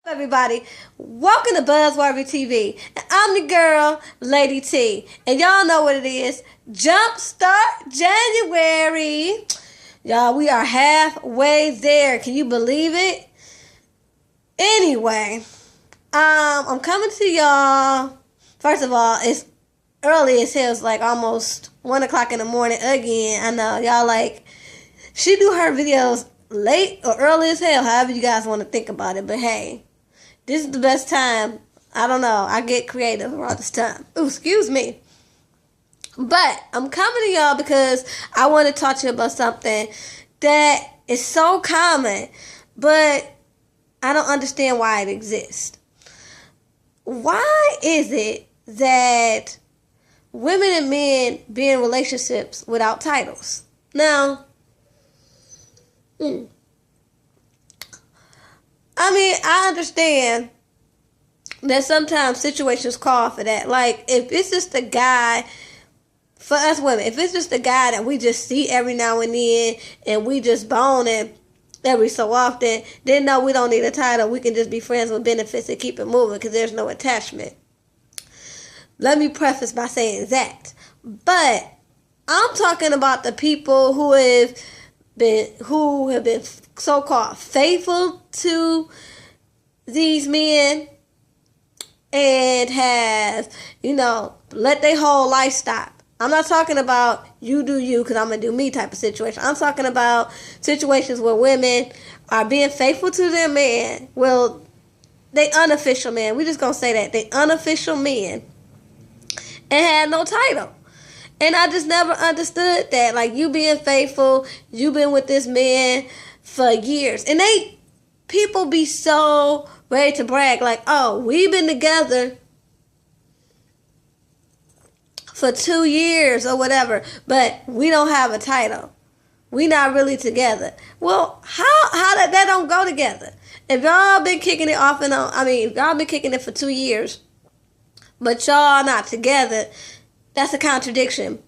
Everybody, welcome to Buzzworthy TV. And I'm the girl, Lady T. And y'all know what it is. Jumpstart January. Y'all, we are halfway there. Can you believe it? Anyway, I'm coming to y'all. First of all, it's early as hell. It's like almost 1 o'clock in the morning again. I know, y'all like, she do her videos late or early as hell, however you guys want to think about it. But hey, this is the best time. I don't know. I get creative around this time. Ooh, excuse me. But I'm coming to y'all because I want to talk to you about something that is so common, but I don't understand why it exists. Why is it that women and men be in relationships without titles? Now, I understand that sometimes situations call for that. Like, if it's just a guy, for us women, if it's just a guy that we just see every now and then and we just boning every so often, then no, we don't need a title. We can just be friends with benefits and keep it moving because there's no attachment. Let me preface by saying that. But I'm talking about the people who have been so-called faithful to these men and have, let their whole life stop. I'm not talking about you do you because I'm going to do me type of situation. I'm talking about situations where women are being faithful to their man. Well, they unofficial men. We just going to say that. They unofficial men and had no title. And I just never understood that. Like, you being faithful, you been with this man for years. And people be so ready to brag. Like, oh, we've been together for 2 years or whatever, but we don't have a title. We not really together. Well, how that don't go together? If y'all been kicking it off and on, if y'all been kicking it for 2 years, but y'all not together, that's a contradiction.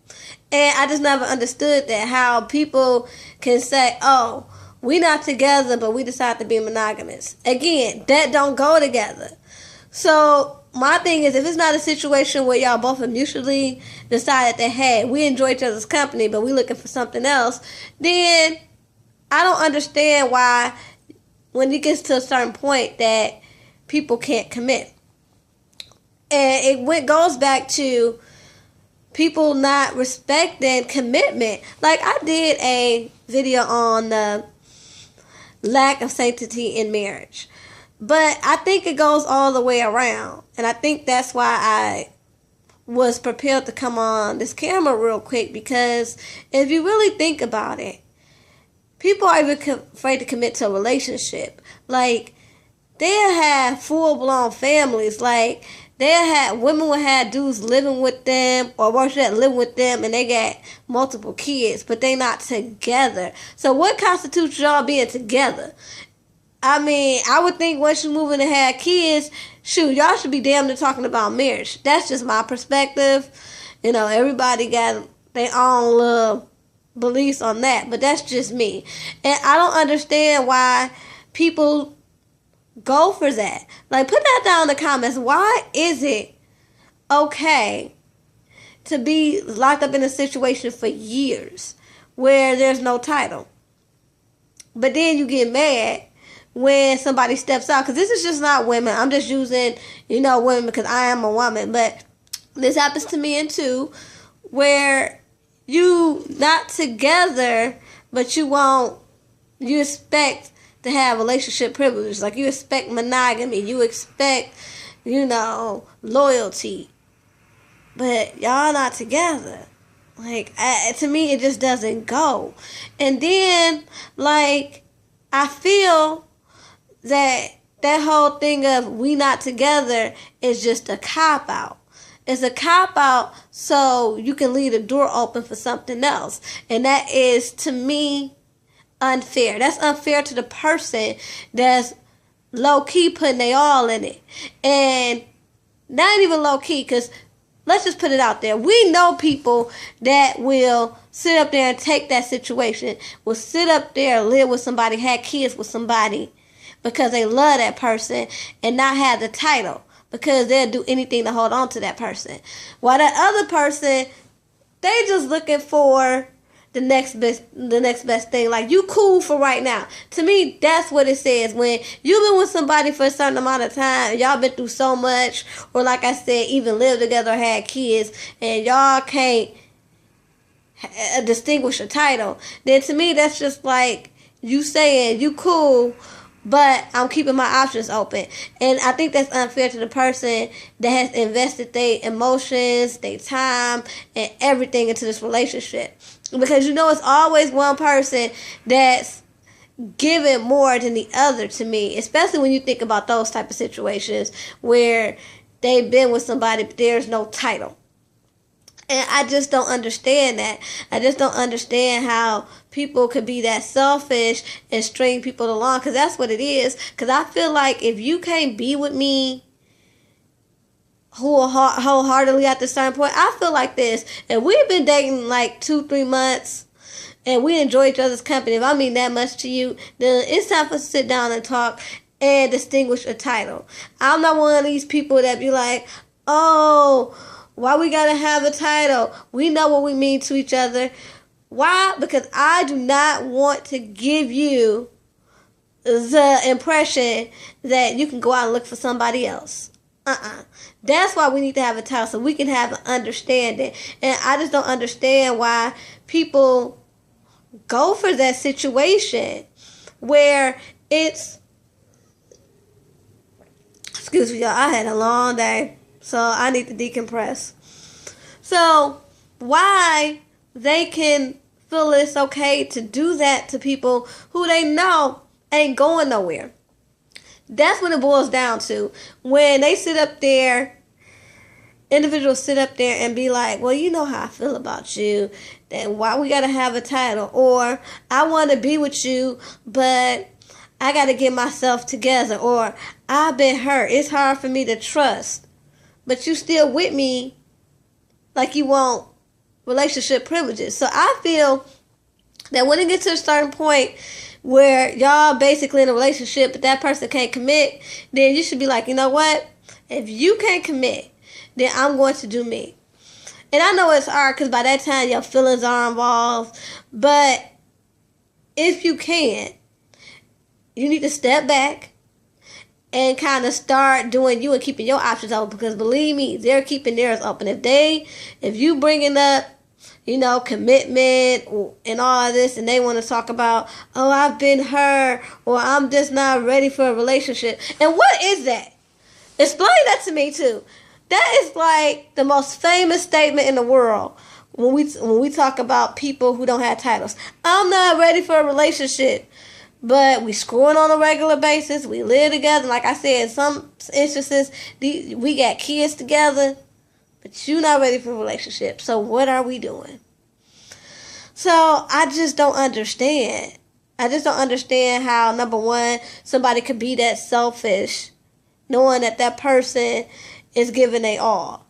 And I just never understood that, how people can say, oh, we not together, but we decide to be monogamous. Again, that don't go together. So my thing is, if it's not a situation where y'all both have mutually decided that, hey, we enjoy each other's company, but we looking for something else, then I don't understand why when it gets to a certain point that people can't commit. And it goes back to people not respecting commitment. Like, I did a video on the lack of sanctity in marriage. But I think it goes all the way around. And I think that's why I was prepared to come on this camera real quick. Because if you really think about it, people are even afraid to commit to a relationship. Like, they'll have full-blown families. Like, women will have dudes living with them or worse yet, living with them, and they got multiple kids, but they not together. So what constitutes y'all being together? I would think once you move in and have kids, shoot, y'all should be damn near talking about marriage. That's just my perspective. Everybody got their own little beliefs on that, but that's just me. And I don't understand why people go for that. Like, put that down in the comments. Why is it okay to be locked up in a situation for years where there's no title? But then you get mad when somebody steps out. Because this is just not women. I'm just using, women because I am a woman. But this happens to men too, where you not together, but you expect to have relationship privileges. Like, you expect monogamy. You expect, loyalty. But y'all not together. Like, to me, it just doesn't go. And then, like, I feel that whole thing of we not together is just a cop-out. It's a cop-out so you can leave the door open for something else. And that is, to me, unfair. That's unfair to the person that's low-key putting they all in it. And not even low-key, because let's just put it out there. We know people that will sit up there and take that situation, will sit up there, live with somebody, have kids with somebody, because they love that person and not have the title because they'll do anything to hold on to that person. While that other person, they just looking for the next best thing. Like, you cool for right now. To me, that's what it says. When you've been with somebody for a certain amount of time, y'all been through so much, or like I said, even lived together or had kids, and y'all can't distinguish a title, then to me that's just like you saying you cool, but I'm keeping my options open. And I think that's unfair to the person that has invested their emotions, their time, and everything into this relationship. Because it's always one person that's giving more than the other to me, especially when you think about those type of situations where they've been with somebody but there's no title. And I just don't understand that. I just don't understand how people could be that selfish and string people along, because that's what it is. Because I feel like if you can't be with me wholeheartedly at this certain point, I feel like this. If we've been dating like 2-3 months and we enjoy each other's company, if I mean that much to you, then it's time for us to sit down and talk and distinguish a title. I'm not one of these people that be like, oh, why we gotta have a title? We know what we mean to each other. Why? Because I do not want to give you the impression that you can go out and look for somebody else. That's why we need to have a title, so we can have an understanding. And I just don't understand why people go for that situation where it's, excuse me, y'all, I had a long day, so I need to decompress. So why they can feel it's okay to do that to people who they know ain't going nowhere. That's what it boils down to. When they sit up there, individuals sit up there and be like, well, you know how I feel about you, then why we gotta have a title? Or, I want to be with you, but I gotta get myself together. Or, I've been hurt, it's hard for me to trust, but you still with me like you want relationship privileges. So I feel that when it gets to a certain point where y'all basically in a relationship but that person can't commit, then you should be like, you know what? If you can't commit, then I'm going to do me. And I know it's hard because by that time your feelings are involved. But if you can, you need to step back and kind of start doing you and keeping your options open. Because believe me, they're keeping theirs open. If you bringing up, commitment and all of this, and they want to talk about, oh, I've been hurt, or I'm just not ready for a relationship. And what is that? Explain that to me too. That is like the most famous statement in the world when we talk about people who don't have titles. I'm not ready for a relationship, but we screwing on a regular basis. We live together. Like I said, in some instances, we got kids together. But you're not ready for a relationship. So what are we doing? So I just don't understand. I just don't understand how, number one, somebody could be that selfish, knowing that person is giving their all.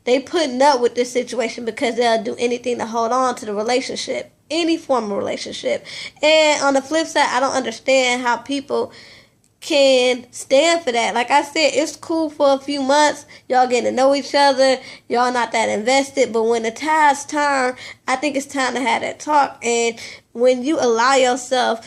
They putting up with this situation because they'll do anything to hold on to the relationship, any form of relationship. And on the flip side, I don't understand how people can stand for that. Like I said, it's cool for a few months. Y'all getting to know each other. Y'all not that invested. But when the tides turn, I think it's time to have that talk. And when you allow yourself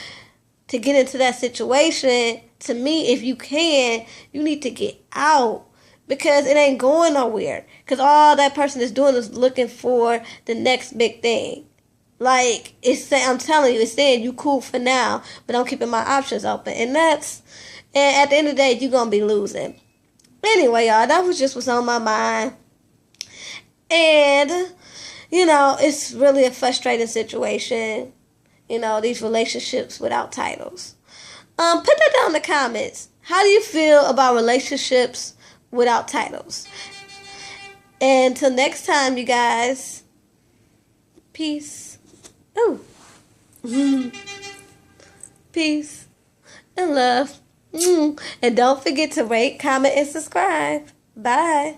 to get into that situation, to me, if you can, you need to get out. Because it ain't going nowhere. Because all that person is doing is looking for the next big thing. Like, I'm telling you, it's saying you cool for now, but I'm keeping my options open. And at the end of the day, you're going to be losing. Anyway, y'all, that was just what's on my mind. And, it's really a frustrating situation. These relationships without titles. Put that down in the comments. How do you feel about relationships without titles? And until next time, you guys, peace. Ooh. Peace and love. And don't forget to rate, comment, and subscribe. Bye.